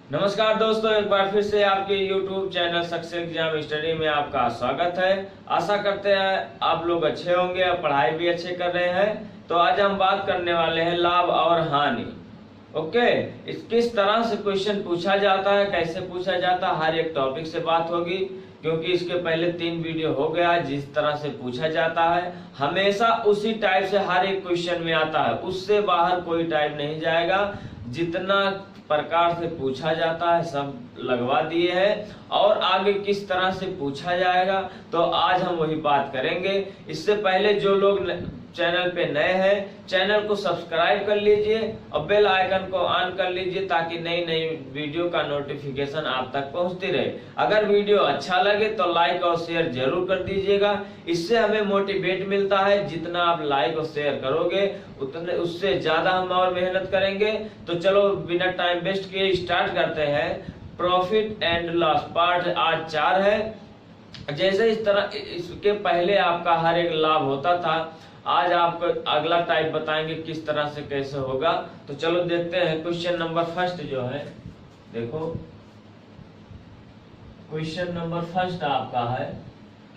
नमस्कार दोस्तों, एक बार फिर से आपके YouTube channel success exam study में आपका स्वागत है। आशा करते हैं आप लोग अच्छे होंगे और पढ़ाई भी अच्छे कर रहे हैं। तो आज हम बात करने वाले हैं लाभ और हानि। ओके, किस तरह से क्वेश्चन पूछा जाता है, कैसे पूछा जाता है, हर एक टॉपिक से बात होगी। क्योंकि इसके पहले 3 वीडियो हो गया, जिस तरह से पूछा जाता है हमेशा उसी टाइप से हर एक क्वेश्चन में आता है, उससे बाहर कोई टाइप नहीं जाएगा। जितना प्रकार से पूछा जाता है सब लगवा दिए हैं, और आगे किस तरह से पूछा जाएगा तो आज हम वही बात करेंगे। इससे पहले जो लोग चैनल पे नए हैं, चैनल को सब्सक्राइब कर लीजिए और बेल आइकन को ऑन कर लीजिए, ताकि नई नई वीडियो का नोटिफिकेशन आप तक पहुंचती रहे। अगर वीडियो अच्छा लगे तो लाइक और शेयर जरूर कर दीजिएगा, इससे हमें मोटिवेट मिलता है। जितना आप लाइक और शेयर करोगे उतने उससे ज्यादा हम और मेहनत करेंगे। तो चलो बिना टाइम वेस्ट किए स्टार्ट करते हैं। प्रॉफिट एंड लॉस पार्ट आज 4 है। जैसे इस तरह इसके पहले आपका हर एक लाभ होता था, आज आपको अगला टाइप बताएंगे किस तरह से कैसे होगा। तो चलो देखते हैं। क्वेश्चन नंबर फर्स्ट जो है, देखो क्वेश्चन नंबर फर्स्ट आपका है,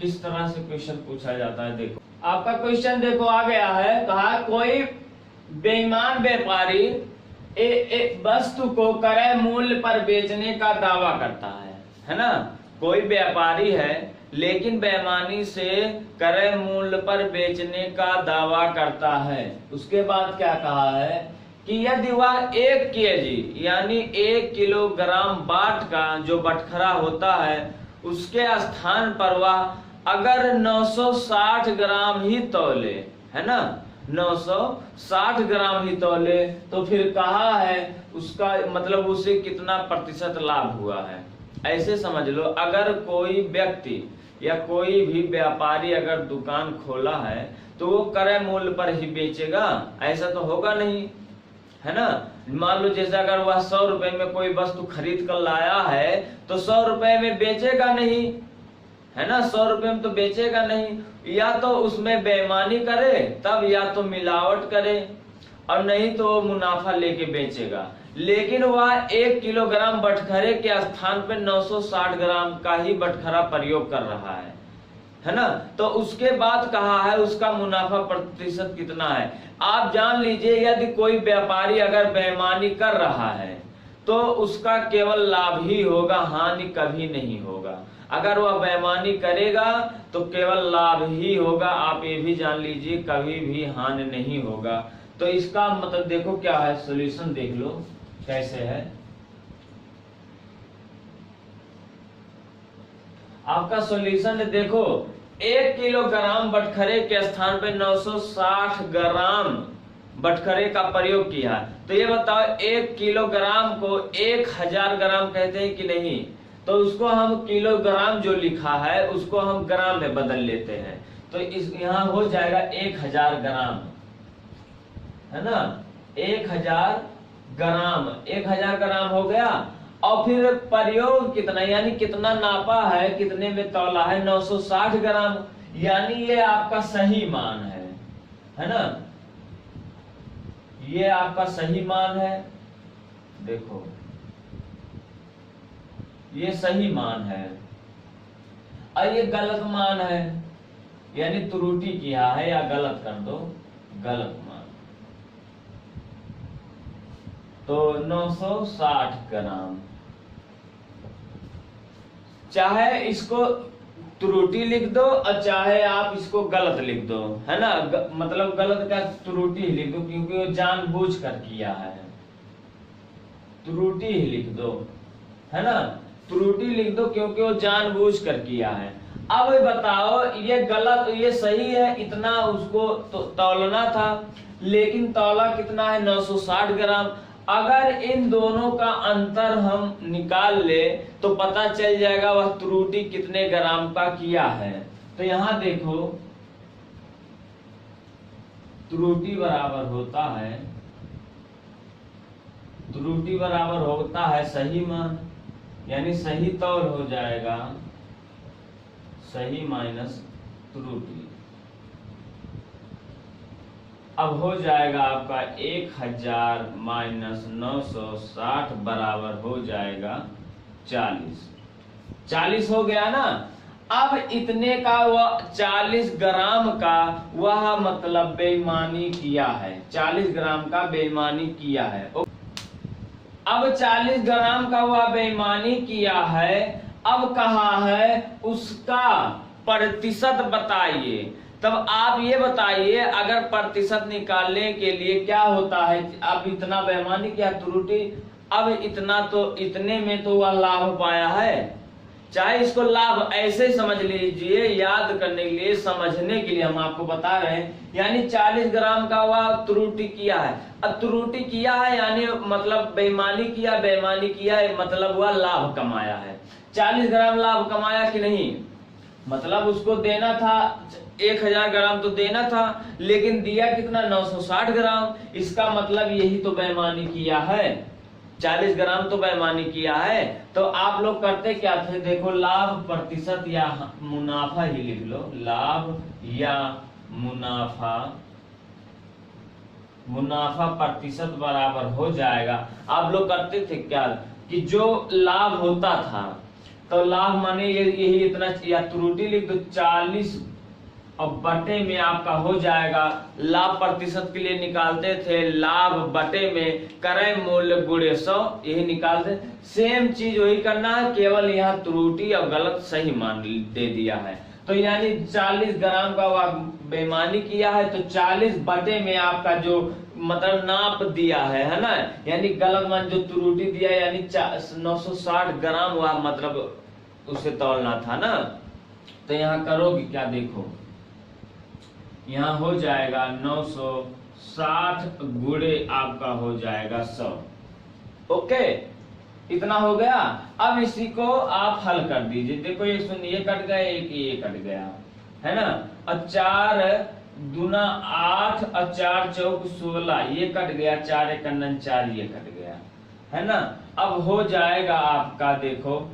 किस तरह से क्वेश्चन पूछा जाता है। देखो आपका क्वेश्चन देखो आ गया है, कहा कोई बेईमान व्यापारी एक वस्तु को क्रय मूल्य पर बेचने का दावा करता है ना। कोई व्यापारी है लेकिन बेईमानी से क्रय मूल्य पर बेचने का दावा करता है। उसके बाद क्या कहा है कि यदि वह 1 केजी यानी 1 किलोग्राम बाट का जो बटखरा होता है उसके स्थान पर वह अगर 960 ग्राम ही तौले, है ना, 960 ग्राम ही तौले, तो फिर कहा है उसका मतलब उसे कितना प्रतिशत लाभ हुआ है। ऐसे समझ लो, अगर कोई व्यक्ति या कोई भी व्यापारी अगर दुकान खोला है तो वो क्रय मूल्य पर ही बेचेगा, ऐसा तो होगा नहीं, है ना। मान लो जैसे अगर वह 100 रुपए में कोई वस्तु खरीद कर लाया है तो 100 रुपए में बेचेगा नहीं, है ना। 100 रुपए में तो बेचेगा नहीं, या तो उसमें बेईमानी करे तब, या तो मिलावट करे, और नहीं तो मुनाफा लेके बेचेगा। लेकिन वह 1 किलोग्राम बटखरे के स्थान पे 960 ग्राम का ही बटखरा प्रयोग कर रहा है ना। तो उसके बाद कहा है उसका मुनाफा प्रतिशत कितना है। आप जान लीजिए, यदि कोई व्यापारी अगर बेईमानी कर रहा है तो उसका केवल लाभ ही होगा, हानि कभी नहीं होगा। अगर वह बेईमानी करेगा तो केवल लाभ ही होगा, आप ये भी जान लीजिए, कभी भी हानि नहीं होगा। तो इसका मतलब देखो क्या है, सॉल्यूशन देख लो कैसे है। आपका सॉल्यूशन देखो, 1 किलोग्राम बटखरे के स्थान पे 960 ग्राम बटखरे का प्रयोग किया। तो ये बताओ 1 किलोग्राम को 1000 ग्राम कहते हैं कि नहीं। तो उसको हम किलोग्राम जो लिखा है उसको हम ग्राम में बदल लेते हैं, तो इस यहाँ हो जाएगा 1000 ग्राम, है ना। 1000 ग्राम, 1000 ग्राम हो गया। और फिर प्रयोग कितना, यानी कितना नापा है, कितने में तौला है, 960 ग्राम, यानी ये आपका सही मान है ना। ये आपका सही मान है, देखो ये सही मान है। और ये गलत मान है, यानी त्रुटि किया है, या गलत कर दो, गलत मान। तो 960 ग्राम, चाहे इसको त्रुटि लिख दो और चाहे आप इसको गलत लिख दो, है ना। मतलब गलत का त्रुटि ही लिख दो, क्योंकि वो जानबूझ कर किया है, त्रुटि ही लिख दो, है ना। त्रुटि लिख दो क्योंकि वो जानबूझ कर किया है। अब बताओ ये गलत, ये सही है, इतना उसको तो तौलना था, लेकिन तौला कितना है, 960 ग्राम। अगर इन दोनों का अंतर हम निकाल ले तो पता चल जाएगा वह त्रुटि कितने ग्राम का किया है। तो यहां देखो, त्रुटि बराबर होता है, त्रुटि बराबर होता है सही मान, यानी सही तौल हो जाएगा सही माइनस त्रुटि। अब हो जाएगा आपका 1000 माइनस 960 बराबर हो जाएगा 40 हो गया ना। अब इतने का वह 40 ग्राम का वह मतलब बेईमानी किया है, 40 ग्राम का बेईमानी किया है। अब 40 ग्राम का वह बेईमानी किया है, अब कहा है उसका प्रतिशत बताइए। तब आप ये बताइए, अगर प्रतिशत निकालने के लिए क्या होता है, अब इतना बेईमानी किया त्रुटि, अब इतना तो इतने में तो वह लाभ पाया है, चाहे इसको लाभ ऐसे समझ लीजिए, याद करने के लिए समझने के लिए हम आपको बता रहे हैं। यानी 40 ग्राम का वह त्रुटि किया है। अब त्रुटि किया है यानी मतलब बेईमानी किया, बेईमानी किया है मतलब वह लाभ कमाया है। 40 ग्राम लाभ कमाया कि नहीं, मतलब उसको देना था 1000 ग्राम तो देना था, लेकिन दिया कितना 960 ग्राम। इसका मतलब यही तो बेईमानी किया है, 40 ग्राम तो बेईमानी किया है। तो आप लोग करते क्या थे, देखो लाभ प्रतिशत या मुनाफा ही लिख लो, लाभ या मुनाफा, मुनाफा प्रतिशत बराबर हो जाएगा। आप लोग करते थे क्या कि जो लाभ होता था तो लाभ माने यही इतना, या त्रुटि लिख दो 40 और बटे में आपका हो जाएगा, लाभ प्रतिशत के लिए निकालते थे लाभ बटे में क्रय मूल्य गुणे 100, यही निकालते। सेम चीज वही करना है, केवल यहाँ त्रुटि और गलत सही मान दे दिया है। तो यानी 40 ग्राम का वह बेईमानी किया है, तो 40 बटे में आपका जो मतलब नाप दिया है ना, यानी गलत मान जो त्रुटि दिया यानी 960 ग्राम वह मतलब उसे तौलना था ना। तो यहाँ करोगे क्या, देखो यहाँ हो जाएगा 960 गुणे आपका हो जाएगा 100। ओके, इतना हो गया। अब इसी को आप हल कर दीजिए। देखो ये सुनिए, ये कट गया, एक ये कट गया है ना, और 4 दूना 8 और 4 चौक 16, ये कट गया, 4 एक 4, ये कट गया है ना। अब हो जाएगा आपका देखो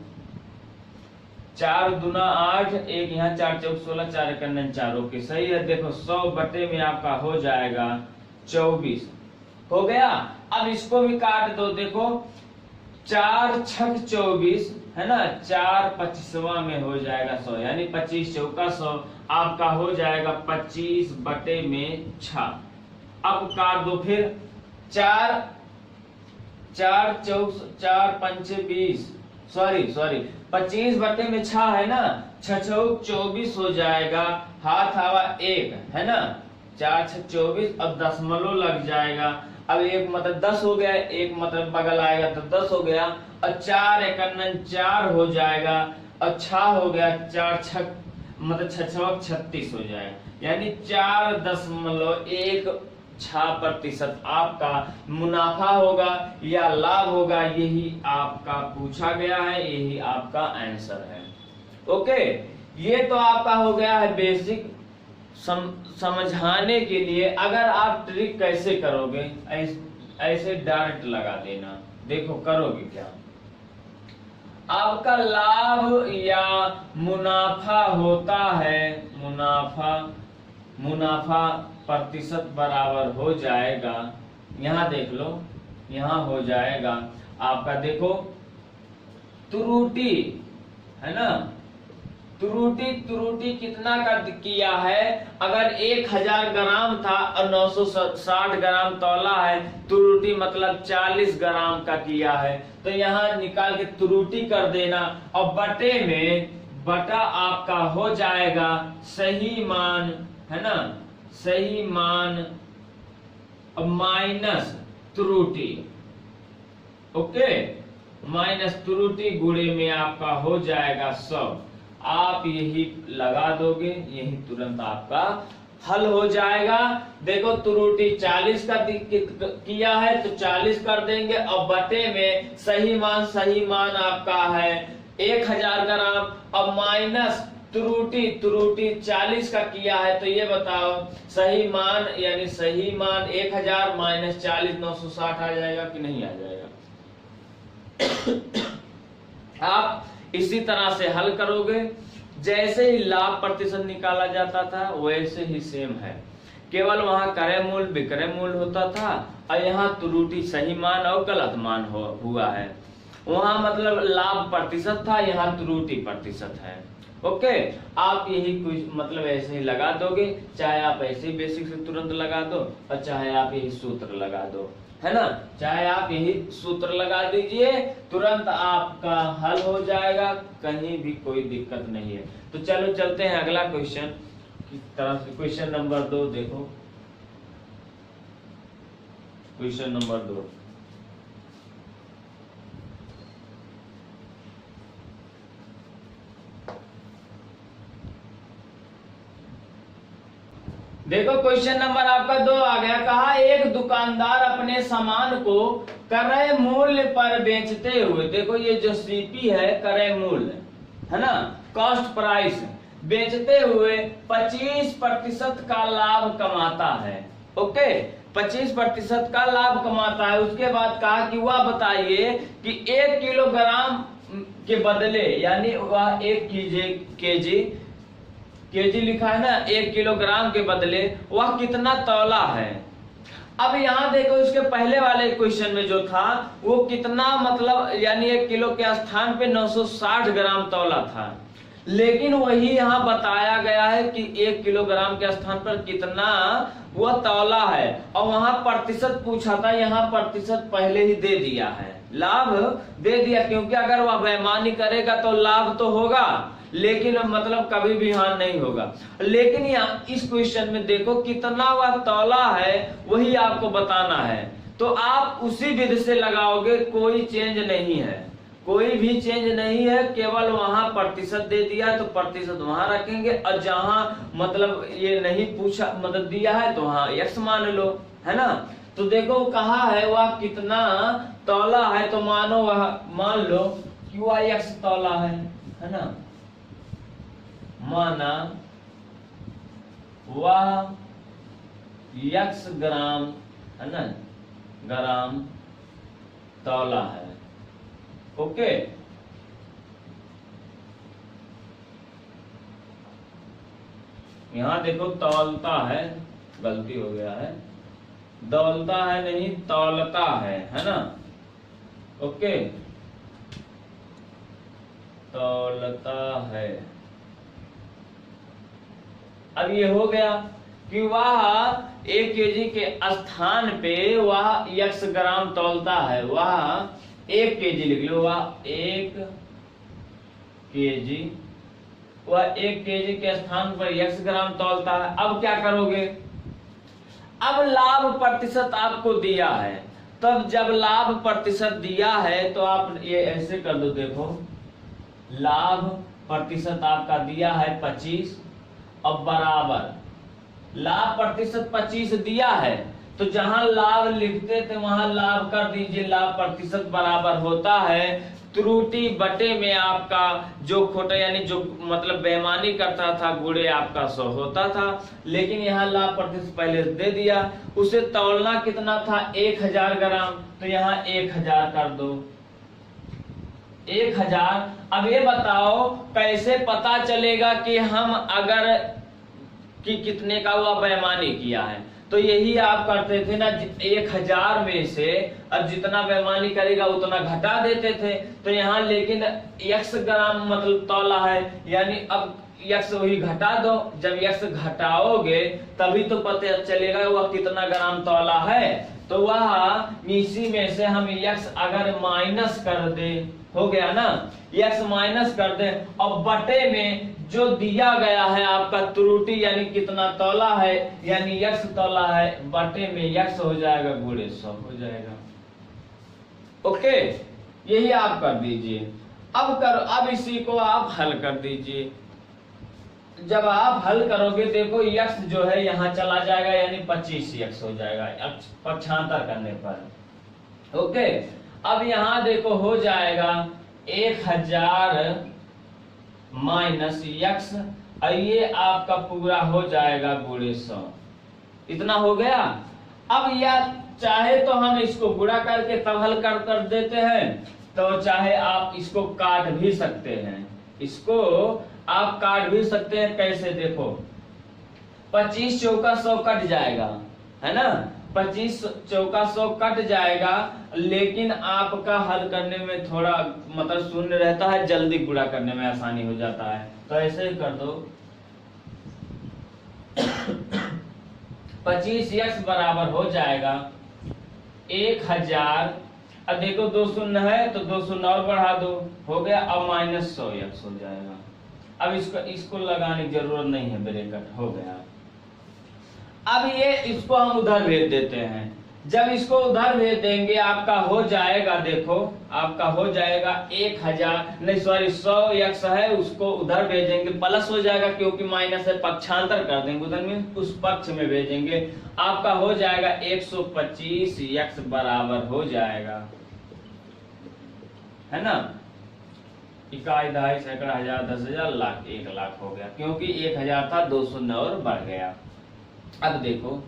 4 दूना 8, एक यहाँ 4 चौक 16, 4 एक 4, ओके सही है। देखो 100 बटे में आपका हो जाएगा 24 हो गया। अब इसको भी काट दो, देखो 4 छक 24 है ना, 4 25वां में हो जाएगा 100, यानी 25 चौका 100 आपका हो जाएगा 25 बटे में 6। अब काट दो फिर 4 चौक 4 पंचे 20, सॉरी 25 बटे में 6 है ना, 6 चौक 24 हो जाएगा, हाथ आवा 1 है ना, 4 6 24, अब दशमलव लग जाएगा। अब एक मतलब 10 हो गया, एक मतलब बगल आएगा तो 10 हो गया, और 4 एक 4 हो जाएगा, और 6 हो गया, 4 छक मतलब 6 36 हो जाएगा, यानी 4.16% आपका मुनाफा होगा या लाभ होगा। यही आपका पूछा गया है, यही आपका आंसर है। ओके, ये तो आपका हो गया है बेसिक समझाने के लिए। अगर आप ट्रिक कैसे करोगे, ऐसे डायरेक्ट लगा देना। देखो करोगे क्या, आपका लाभ या मुनाफा होता है, मुनाफा प्रतिशत बराबर हो जाएगा, यहाँ देख लो, यहाँ हो जाएगा आपका देखो त्रुटि है ना, त्रुटि कितना का किया है। अगर 1000 ग्राम था और 960 ग्राम तौला है, त्रुटि मतलब 40 ग्राम का किया है। तो यहाँ निकाल के त्रुटि कर देना, और बटे में बटा आपका हो जाएगा सही मान है ना, सही मान माइनस त्रुटि। ओके, माइनस त्रुटि गुणे में आपका हो जाएगा 100। आप यही लगा दोगे, यही तुरंत आपका हल हो जाएगा। देखो त्रुटि 40 का किया है तो 40 कर देंगे, और बटे में सही मान आपका है 1000 ग्राम, और माइनस त्रुटि 40 का किया है, तो ये बताओ सही मान यानी सही मान 1000 माइनस 40 960 आ जाएगा कि नहीं आ जाएगा। आप इसी तरह से हल करोगे, जैसे ही लाभ प्रतिशत निकाला जाता था वैसे ही सेम है। केवल वहां क्रय मूल्य विक्रय मूल्य होता था और यहाँ त्रुटि सही मान और गलत मान हुआ है। वहां मतलब लाभ प्रतिशत था, यहाँ त्रुटि प्रतिशत है। ओके, आप यही कुछ मतलब ऐसे ही लगा दोगे, चाहे आप ऐसे ही बेसिक से तुरंत लगा दो और चाहे आप यही सूत्र लगा दो, है ना। चाहे आप यही सूत्र लगा दीजिए, तुरंत आपका हल हो जाएगा, कहीं भी कोई दिक्कत नहीं है। तो चलो चलते हैं अगला क्वेश्चन की तरफ से। क्वेश्चन नंबर 2 देखो, क्वेश्चन नंबर 2। देखो क्वेश्चन नंबर आपका 2 आ गया। कहा एक दुकानदार अपने सामान को क्रय मूल्य पर बेचते हुए, देखो ये जो सीपी है क्रय मूल्य है ना, कॉस्ट प्राइस, बेचते हुए 25% का लाभ कमाता है। ओके, 25% का लाभ कमाता है। उसके बाद कहा कि वह बताइए कि 1 किलोग्राम के बदले, यानी वह 1 केजी लिखा है ना, 1 किलोग्राम के बदले वह कितना तौला है। अब यहाँ देखो इसके पहले वाले क्वेश्चन में जो था वो कितना मतलब यानी 1 किलो के स्थान पे 960 ग्राम तौला था, लेकिन वही यहाँ बताया गया है कि 1 किलोग्राम के स्थान पर कितना वह तौला है। और वहां प्रतिशत पूछा था, यहाँ प्रतिशत पहले ही दे दिया है, लाभ दे दिया, क्योंकि अगर वह बेईमानी करेगा तो लाभ तो होगा लेकिन मतलब कभी भी हानि नहीं होगा। लेकिन यहाँ इस क्वेश्चन में देखो कितना वह तौला है वही आपको बताना है, तो आप उसी विधि से लगाओगे, कोई चेंज नहीं है, कोई भी चेंज नहीं है। केवल वहां प्रतिशत दे दिया तो प्रतिशत वहां रखेंगे, और जहां मतलब ये नहीं पूछा मतलब दिया है तो वहां x मान लो, है ना। तो देखो कहा है वह कितना तौला है, तो मानो वह मान लो कि वह x तौला है ना, माना वह x ग्राम है ना, ग्राम तौला है। ओके, यहां देखो तौलता है, गलती हो गया है, दौलता है नहीं तौलता है ना। ओके, तौलता है। अब ये हो गया कि वह 1 केजी के स्थान पे वह x ग्राम तौलता है, वह 1 केजी लिख लो, वह 1 केजी, वह 1 केजी के स्थान पर x ग्राम तौलता है। अब क्या करोगे, अब लाभ प्रतिशत आपको दिया है, तब जब लाभ प्रतिशत दिया है तो आप ये ऐसे कर दो, देखो लाभ प्रतिशत आपका दिया है 25 और बराबर लाभ प्रतिशत 25 दिया है, तो जहां लाभ लिखते थे वहां लाभ कर दीजिए, लाभ प्रतिशत बराबर होता है त्रुटि बटे में आपका जो खोटा यानी जो मतलब बेईमानी करता था गुणे आपका 100 होता था, लेकिन यहाँ लाभ प्रतिशत पहले दे दिया। उसे तौलना कितना था 1000 ग्राम, तो यहाँ 1000 कर दो, 1000। अब ये बताओ कैसे पता चलेगा कि हम अगर कि कितने का हुआ बेईमानी किया है, तो यही आप करते थे ना, 1000 में से अब जितना बेईमानी करेगा उतना घटा देते थे। तो यहाँ लेकिन x ग्राम मतलब तौला है, यानी अब x वही घटा दो, जब x घटाओगे तभी तो पता चलेगा वह कितना ग्राम तौला है। तो वह इसी में से हम x अगर माइनस कर दे, हो गया ना, x माइनस कर दे और बटे में जो दिया गया है आपका त्रुटि यानी कितना तौला है यानी x तौला है, बटे में x हो जाएगा गुणे 100 हो जाएगा। ओके, यही आप कर दीजिए। अब इसी को आप हल कर दीजिए। जब आप हल करोगे देखो x जो है यहाँ चला जाएगा यानी 25x हो जाएगा पक्षांतर करने पर। ओके, अब यहाँ देखो हो जाएगा 1000 माइनस x, और ये आपका पूरा हो जाएगा गुणे 100, इतना हो गया। अब यह चाहे तो हम इसको गुणा करके तब हल कर देते हैं, तो चाहे आप इसको काट भी सकते हैं, इसको आप काट भी सकते हैं। कैसे देखो, 25 चौका 100 कट जाएगा, है ना, 25 चौका 100 कट जाएगा, लेकिन आपका हल करने में थोड़ा मतलब शून्य रहता है, जल्दी गुणा करने में आसानी हो जाता है। तो ऐसे ही कर दो 25x बराबर हो जाएगा 1000। अब देखो 2 शून्य है तो 2 शून्य और बढ़ा दो, हो गया। अब -100x हो जाएगा। अब इसको लगाने की जरूरत नहीं है, ब्रैकेट हो गया। अब ये इसको हम उधर भेज देते हैं। जब इसको उधर भेज देंगे आपका हो जाएगा, देखो आपका हो जाएगा 100x है, उसको उधर भेजेंगे प्लस हो जाएगा, क्योंकि माइनस है, पक्षांतर कर देंगे उधर में, उस पक्ष में भेजेंगे। आपका हो जाएगा 125x बराबर हो जाएगा, है ना, इकाई, दहाई, सैकड़ा, हजार, 10,000, लाख, 1 लाख हो गया, क्योंकि 1000 था, 2 शून्य और बढ़ गया। अब देखो,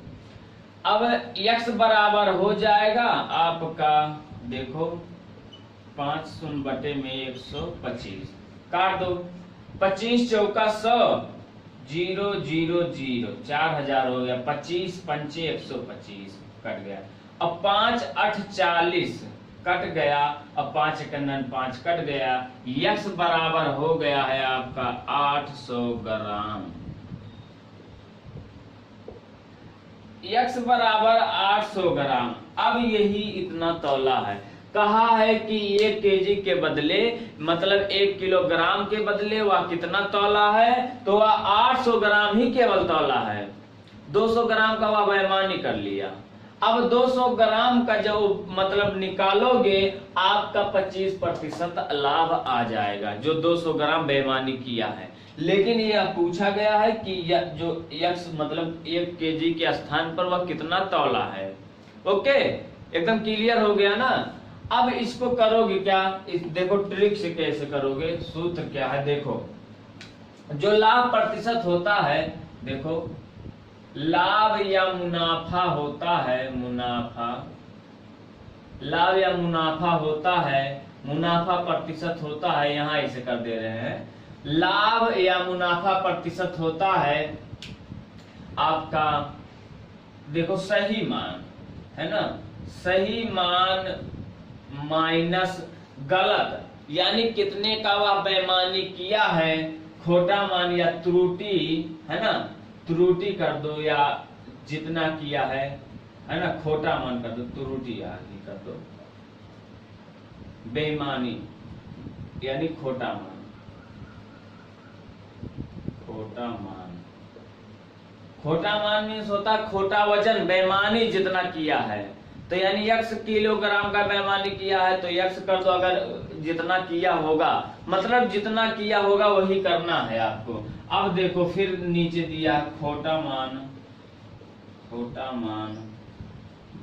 अब x बराबर हो जाएगा आपका, देखो 5 शून्य बटे में 125, काट दो, 25 चौका 100, 0 0 0, 4000 हो गया, 25 पंचे 125 कट गया। अब 5 8 40 कट गया, अब 5 1 5 कट गया। x बराबर हो गया है आपका 800 ग्राम। x बराबर 800 ग्राम। अब यही इतना तौला है, कहा है कि 1 केजी के बदले, मतलब 1 किलोग्राम के बदले वह कितना तौला है, तो वह 800 ग्राम ही केवल तौला है। 200 ग्राम का वह बेईमानी कर लिया। अब 200 ग्राम का जो मतलब निकालोगे, आपका 25% लाभ आ जाएगा, जो 200 ग्राम बेईमानी किया है। लेकिन यह पूछा गया है कि जो x मतलब 1 केजी के स्थान पर वह कितना तौला है। ओके, एकदम क्लियर हो गया ना। अब इसको करोगे क्या, देखो ट्रिक से कैसे करोगे, सूत्र क्या है, देखो जो लाभ प्रतिशत होता है, देखो लाभ या मुनाफा होता है, मुनाफा, लाभ या मुनाफा होता है, मुनाफा प्रतिशत होता है, यहां इसे कर दे रहे हैं, लाभ या मुनाफा प्रतिशत होता है आपका, देखो सही मान, है ना, सही मान माइनस गलत, यानी कितने का वह बेईमानी किया है, खोटा मान या त्रुटि, है ना, त्रुटि कर दो, या जितना किया है ना, खोटा मान कर दो, त्रुटि आदि कर दो, बेईमानी यानी खोटा मान, खोटा मान, खोटा मान मीन्स होता खोटा वजन, बेईमानी जितना किया है। तो यानी x किलोग्राम का बेईमानी किया है तो x कर दो, अगर जितना किया होगा, मतलब जितना किया होगा वही करना है आपको। अब देखो फिर नीचे दिया खोटा मान, खोटा मान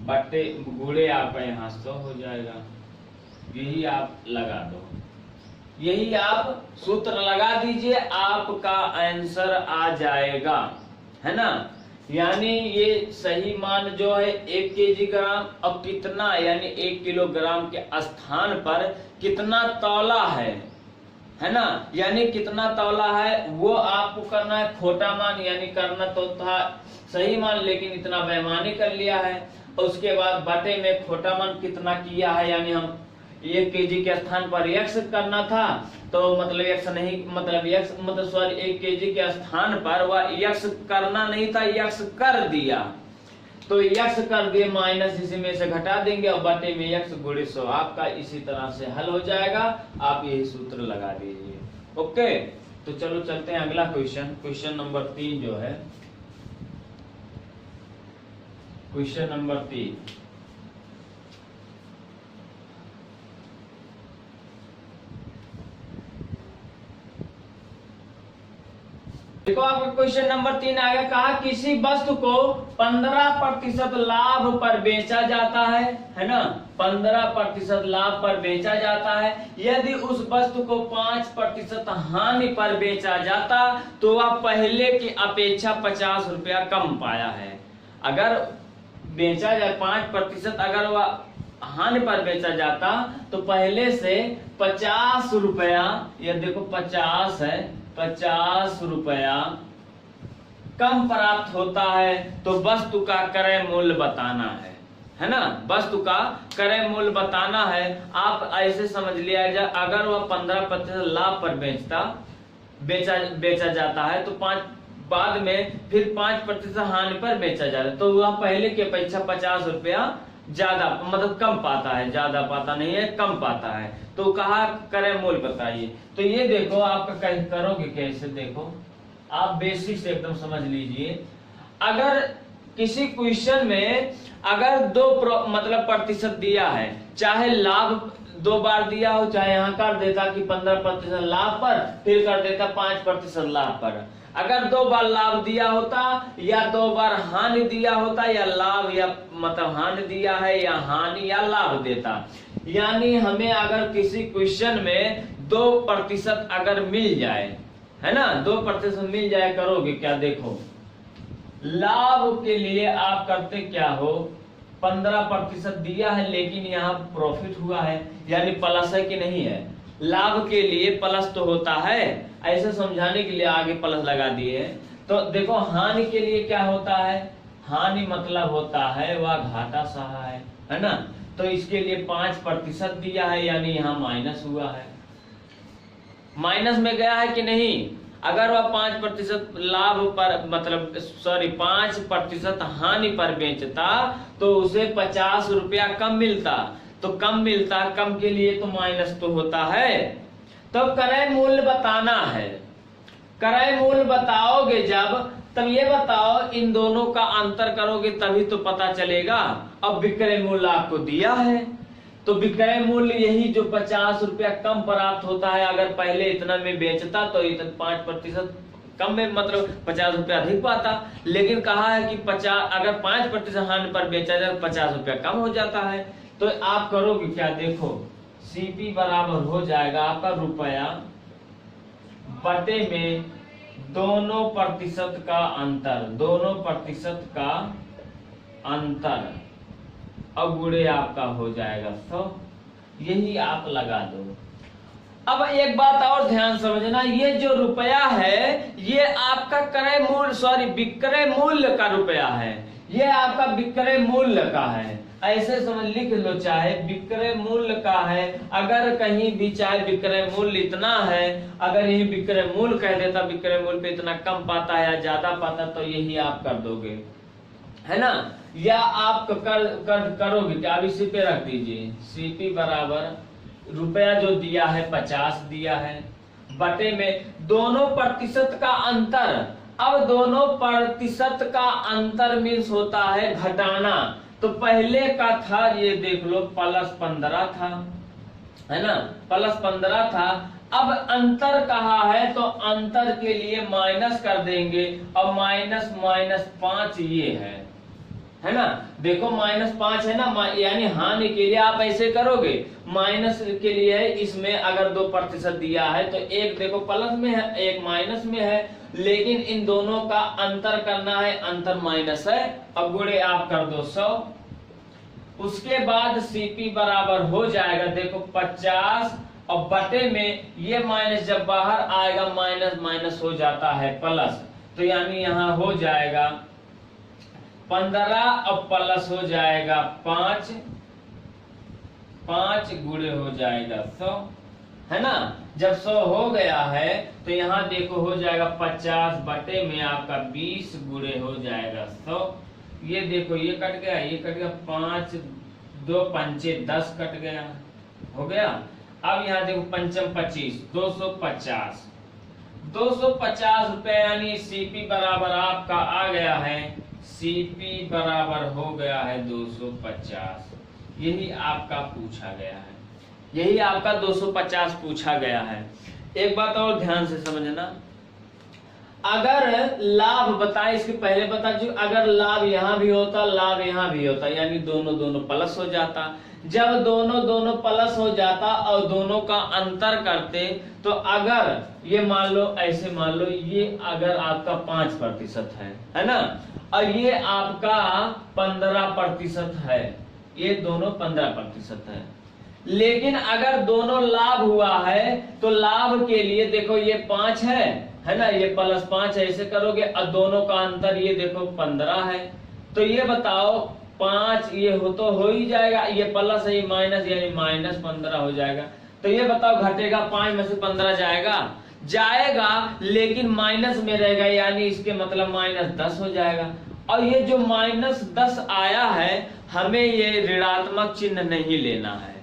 बटे गुणे आपका यहाँ 100 हो जाएगा, यही आप लगा दो, यही आप सूत्र लगा दीजिए, आपका आंसर आ जाएगा, है ना। यानी ये सही मान जो है 1 केजी ग्राम, अब कितना यानी 1 किलोग्राम के स्थान पर कितना तौला है ना, यानी कितना तौला है वो आपको करना है। खोटा मान यानी करना तो था सही मान, लेकिन इतना बेईमानी कर लिया है। उसके बाद बटे में खोटा मान कितना किया है, यानी हम 1 केजी के स्थान पर x करना था, तो मतलब x नहीं, मतलब x मतलब सॉरी 1 केजी के स्थान पर वह x करना नहीं था, x कर दिया, तो x कर दिए, माइनस इसी में से घटा देंगे और बटे में x गुणे 100, आपका इसी तरह से हल हो जाएगा। आप यही सूत्र लगा दीजिए। ओके, तो चलो चलते हैं अगला क्वेश्चन, क्वेश्चन नंबर 3 जो है, क्वेश्चन नंबर 3। देखो आपका क्वेश्चन नंबर 3 आ गया, कहा किसी वस्तु को 15% लाभ पर बेचा जाता है ना, 15% लाभ पर बेचा जाता है। यदि उस वस्तु को 5% हानि पर बेचा जाता तो वह पहले की अपेक्षा 50 रुपया कम पाया है। अगर बेचा जाए 5%, अगर वह हानि पर बेचा जाता तो पहले से 50 रुपया, ये देखो 50 है, 50 रुपया कम प्राप्त होता है तो वस्तु का क्रय मूल्य बताना है ना, वस्तु का क्रय मूल्य बताना है। आप ऐसे समझ लिया जाए, अगर वह 15% लाभ पर बेचा जाता है तो बाद में फिर 5% हानि पर बेचा जाता है, तो वह पहले की अपेक्षा 50 रुपया ज्यादा मतलब कम पाता है, ज्यादा पाता नहीं है, कम पाता है। तो कहा क्रय मूल्य बताइए। तो ये देखो आपका करोगे कैसे, देखो आप बेसिक से एकदम समझ लीजिए। अगर किसी क्वेश्चन में अगर मतलब प्रतिशत दिया है, चाहे लाभ 2 बार दिया हो, चाहे यहाँ कर देता कि 15% लाभ पर, फिर कर देता 5% लाभ पर। अगर 2 बार लाभ दिया होता या 2 बार हानि दिया होता, या लाभ या मतलब हानि दिया है या हानि या लाभ देता, यानी हमें अगर किसी क्वेश्चन में 2% अगर मिल जाए, है ना, 2% मिल जाए, करोगे क्या, देखो लाभ के लिए आप करते क्या हो, 15% दिया है लेकिन यहाँ प्रॉफिट हुआ है, यानी प्लस है कि नहीं है। लाभ के लिए प्लस तो होता है, ऐसे समझाने के लिए आगे प्लस लगा दिए। तो देखो हानि के लिए क्या होता है, हानि मतलब होता है वह घाटा सहा है ना। तो इसके लिए 5% दिया है, यानी यहाँ माइनस हुआ है, माइनस में गया है कि नहीं। अगर वह 5% लाभ पर मतलब 5% हानि पर बेचता तो उसे 50 रुपया कम मिलता, तो कम मिलता, कम के लिए तो माइनस तो होता है। तो क्रय मूल्य बताना है, क्रय मूल्य बताओगे जब, तब ये बताओ इन दोनों का अंतर करोगे तभी तो पता चलेगा। अब विक्रय मूल्य आपको दिया है, तो विक्रय मूल्य यही जो 50 रुपया कम प्राप्त होता है, अगर पहले इतना में बेचता तो इतना 5% कम में मतलब 50 रुपया अधिक पाता, लेकिन कहा है कि 50 अगर 5% हानि पर बेचा जाए तो 50 रुपया कम हो जाता है। तो आप करोगे क्या, देखो सीपी बराबर हो जाएगा आपका रुपया बटे में दोनों प्रतिशत का अंतर, दोनों प्रतिशत का अंतर, अब गुणे आपका हो जाएगा 100, यही आप लगा दो। अब एक बात और ध्यान समझना, ये जो रुपया है ये आपका क्रय मूल्य विक्रय मूल्य का रुपया है, ये आपका विक्रय मूल्य का है, ऐसे समझ लिख लो, चाहे विक्रय मूल्य का है। अगर कहीं भी चाहे विक्रय मूल्य इतना है, अगर यही विक्रय मूल्य कह देता, विक्रय मूल्य पे इतना कम पाता है या ज्यादा पाता, तो यही आप कर दोगे, है ना। या आप करोगे क्या, अब इसी पे रख दीजिए, सीपी बराबर रुपया जो दिया है 50 दिया है, बटे में दोनों प्रतिशत का अंतर। अब दोनों प्रतिशत का अंतर मीन्स होता है घटाना, तो पहले का था ये देख लो +15 था, है ना, +15 था। अब अंतर कहा है तो अंतर के लिए माइनस कर देंगे, और -5 ये है ना। देखो -5 है ना, यानी हानि के लिए आप ऐसे करोगे, माइनस के लिए है, इसमें अगर 2% दिया है तो एक देखो प्लस में है एक माइनस में है, लेकिन इन दोनों का अंतर करना है, अंतर माइनस है। अब गुणे आप कर दो 100, उसके बाद सीपी बराबर हो जाएगा देखो 50, और बटे में ये माइनस जब बाहर आएगा माइनस हो जाता है प्लस, तो यानी यहाँ हो जाएगा 15 और प्लस हो जाएगा 5 गुणे हो जाएगा 100, है ना। जब 100 हो गया है तो यहाँ देखो हो जाएगा 50 बटे में आपका 20 गुणे हो जाएगा 100। ये देखो ये कट गया, ये कट गया, 5 2 पंचे 10 कट गया, हो गया। अब यहाँ देखो 5 25 250 रुपए, यानी सीपी बराबर आपका आ गया है, सीपी बराबर हो गया है 250। यही आपका पूछा गया है, यही आपका 250 पूछा गया है। एक बात और ध्यान से समझना, अगर लाभ बताए इसके पहले बता दो, अगर लाभ यहाँ भी होता लाभ यहाँ भी होता, यानी दोनों प्लस हो जाता। जब दोनों प्लस हो जाता और दोनों का अंतर करते, तो अगर ये मान लो ऐसे मान लो, ये अगर आपका 5% है ना, और ये आपका 15% है, ये दोनों 15% है। लेकिन अगर दोनों लाभ हुआ है तो लाभ के लिए देखो ये 5 है है ना, ये +5 ऐसे करोगे और दोनों का अंतर ये देखो 15 है। तो ये बताओ 5 ये तो हो ही जाएगा, ये प्लस है ये माइनस, यानी -15 हो जाएगा। तो ये बताओ घटेगा 5 में से 15 जाएगा लेकिन माइनस में रहेगा, यानी इसके मतलब -10 हो जाएगा। और ये जो -10 आया है हमें ये ऋणात्मक चिन्ह नहीं लेना है।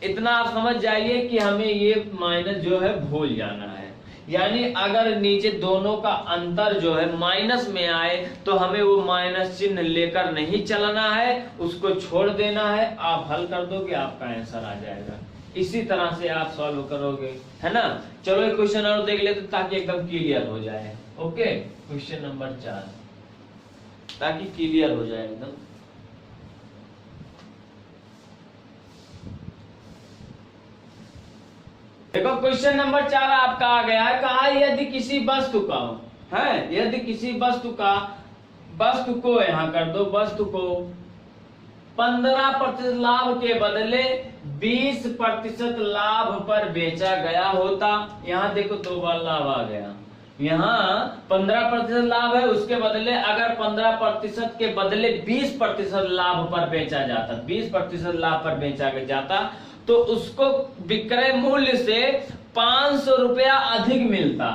इतना आप समझ जाइए कि हमें ये माइनस जो है भूल जाना है। यानी अगर नीचे दोनों का अंतर जो है माइनस में आए तो हमें वो माइनस चिन्ह लेकर नहीं चलना है, उसको छोड़ देना है। आप हल कर दोगे आपका आंसर आ जाएगा। इसी तरह से आप सॉल्व करोगे, है ना। चलो एक क्वेश्चन और देख लेते ताकि एकदम क्लियर हो जाए। ओके, क्वेश्चन नंबर 4, ताकि क्लियर हो जाए एकदम। देखो क्वेश्चन नंबर 4 आपका आ गया है। कहा यदि किसी वस्तु का है, यदि किसी वस्तु को यहाँ कर दो, वस्तु को 15% लाभ के बदले 20% लाभ पर बेचा गया होता। यहाँ देखो 2 बार लाभ आ गया। यहाँ 15% लाभ है, उसके बदले अगर 15% के बदले 20% लाभ पर बेचा जाता, 20% लाभ पर बेचा जाता तो उसको विक्रय मूल्य से 500 रुपया अधिक मिलता।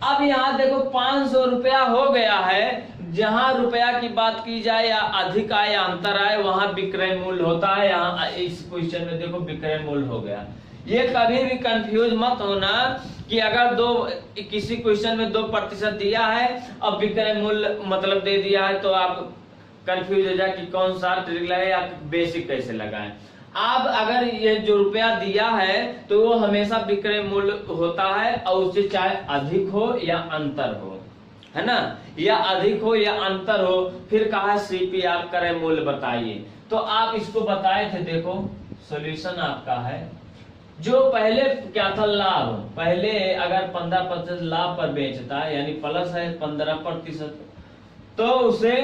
अब यहाँ देखो 500 रुपया हो गया है। जहां रुपया की बात की जाए या अधिक आए या अंतर आए वहां विक्रय मूल्य होता है। यहाँ इस क्वेश्चन में देखो विक्रय मूल्य हो गया। ये कभी भी कंफ्यूज मत होना कि अगर किसी क्वेश्चन में 2% दिया है और विक्रय मूल्य मतलब दे दिया है तो आप कंफ्यूज हो जाए कि कौन सा ट्रिक लगाए या बेसिक कैसे लगाएं। अब अगर ये जो रुपया दिया है तो वो हमेशा विक्रय मूल्य होता है और उससे चाहे अधिक हो या अंतर हो, है ना, या अधिक हो या अंतर हो। फिर कहा सीपी आप क्रय मूल्य बताइए, तो आप इसको बताए थे। देखो सॉल्यूशन आपका है, जो पहले क्या था लाभ, पहले अगर 15% लाभ पर बेचता है यानी प्लस है 15%, तो उसे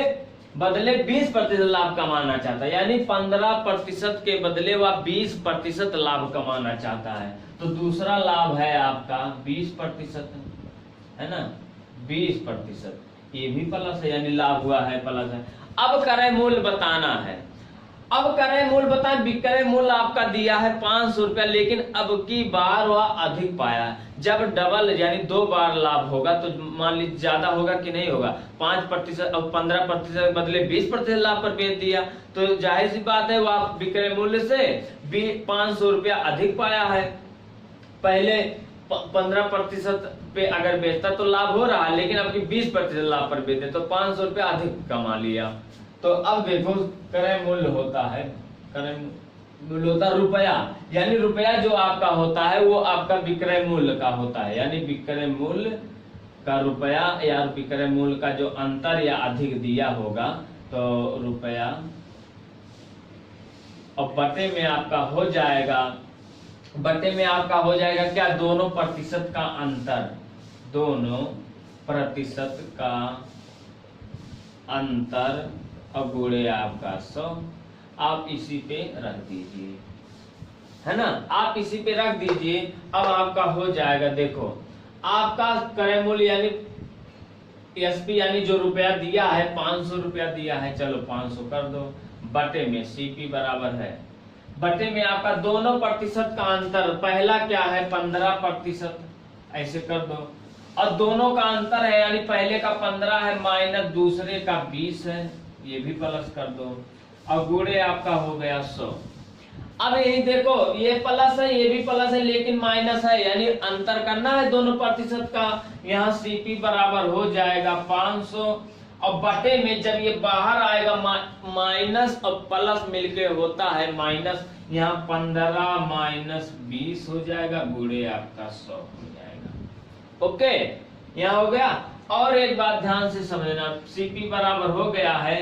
बदले 20% लाभ कमाना चाहता है, यानी 15% के बदले वह 20% लाभ कमाना चाहता है। तो दूसरा लाभ है आपका 20%, है ना, 20%, ये भी प्लस है यानी लाभ हुआ है, प्लस है। अब क्रय मूल्य बताना है। अब क्रय मूल्य बताएं, विक्रय मूल्य आपका दिया है 500 रुपया, लेकिन अब की बार वह अधिक पाया। जब डबल यानी 2 बार लाभ होगा तो मान लीजिए ज्यादा होगा कि नहीं होगा, 5% और 15% के बदले 20% लाभ पर बेच दिया तो जाहिर सी बात है वह विक्रय मूल्य से 500 रुपया अधिक पाया है। पहले 15% पे अगर बेचता तो लाभ हो रहा है, लेकिन अब की 20% लाभ पर बेचते तो 500 रुपया अधिक कमा लिया। तो अब देखो क्रय मूल्य होता है, क्रय मूल्य होता है रुपया, यानी रुपया जो आपका होता है वो आपका विक्रय मूल्य का होता है, यानी विक्रय मूल्य का रुपया या विक्रय मूल्य का जो अंतर या अधिक दिया होगा तो रुपया, और बटे में आपका हो जाएगा, बटे में आपका हो जाएगा क्या, दोनों प्रतिशत का अंतर, दोनों प्रतिशत का अंतर और गुणे आपका 100। आप इसी पे रख दीजिए, है ना, आप इसी पे रख दीजिए। अब आपका हो जाएगा, देखो आपका क्रय मूल्य यानी एसपी यानी जो रुपया दिया है 500 रुपया दिया है, चलो 500 कर दो, बटे में सीपी बराबर है, बटे में आपका दोनों प्रतिशत का अंतर, पहला क्या है 15%, ऐसे कर दो, और दोनों का अंतर है यानी पहले का 15 है माइनस दूसरे का 20 है, ये भी प्लस कर दो, और गुणे आपका हो गया 100। अब यही देखो ये प्लस है ये भी प्लस है लेकिन माइनस है, यानी अंतर करना है दोनों प्रतिशत का। यहाँ सीपी बराबर हो जाएगा 500, और बटे में जब ये बाहर आएगा माइनस और प्लस मिलके होता है माइनस, यहाँ 15 माइनस 20 हो जाएगा, गुणे आपका 100 हो जाएगा। ओके, यहाँ हो गया। और एक बात ध्यान से समझना, सीपी बराबर हो गया है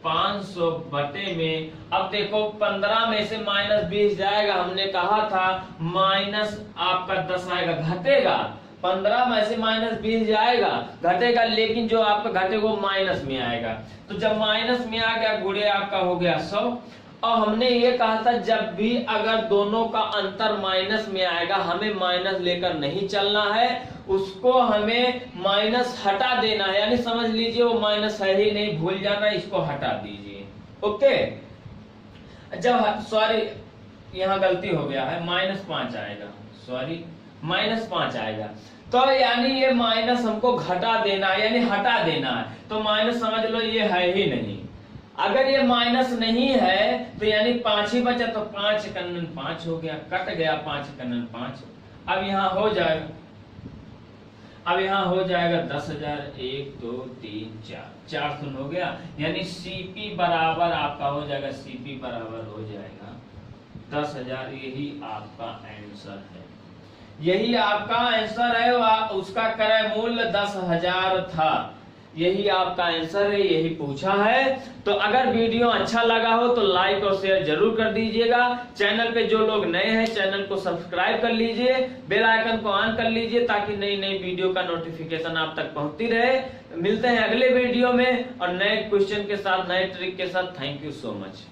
500 बटे में, अब देखो 15 में से माइनस 20 जाएगा, हमने कहा था माइनस आपका 10 आएगा, घटेगा, 15 में से माइनस 20 जाएगा घटेगा, लेकिन जो आपका घटेगा वो माइनस में आएगा। तो जब माइनस में आ गया गुणे आपका हो गया 100, और हमने ये कहा था जब भी अगर दोनों का अंतर माइनस में आएगा हमें माइनस लेकर नहीं चलना है, उसको हमें माइनस हटा देना है, यानी समझ लीजिए वो माइनस है ही नहीं, भूल जाना, इसको हटा दीजिए। ओके, जब सॉरी यहाँ गलती हो गया है, -5 आएगा, सॉरी -5 आएगा, तो यानी ये माइनस हमको घटा देना है, यानी हटा देना है, तो माइनस समझ लो ये है ही नहीं। अगर ये माइनस नहीं है तो यानी 5 ही बचा, तो 5 कन्नन 5 हो गया, कट गया 5 कन्नन 5। अब यहाँ हो जाएगा, अब यहाँ हो जाएगा 10,000, 1 2 3 4, 4 शून्य हो गया, यानी सीपी बराबर आपका हो जाएगा, सीपी बराबर हो जाएगा 10,000। यही आपका आंसर है, यही आपका आंसर है। उसका क्रय मूल्य 10,000 था, यही आपका आंसर है, यही पूछा है। तो अगर वीडियो अच्छा लगा हो तो लाइक और शेयर जरूर कर दीजिएगा। चैनल पे जो लोग नए हैं चैनल को सब्सक्राइब कर लीजिए, बेल आइकन को ऑन कर लीजिए ताकि नई नई वीडियो का नोटिफिकेशन आप तक पहुंचती रहे। मिलते हैं अगले वीडियो में और नए क्वेश्चन के साथ, नए ट्रिक के साथ। Thank you so much.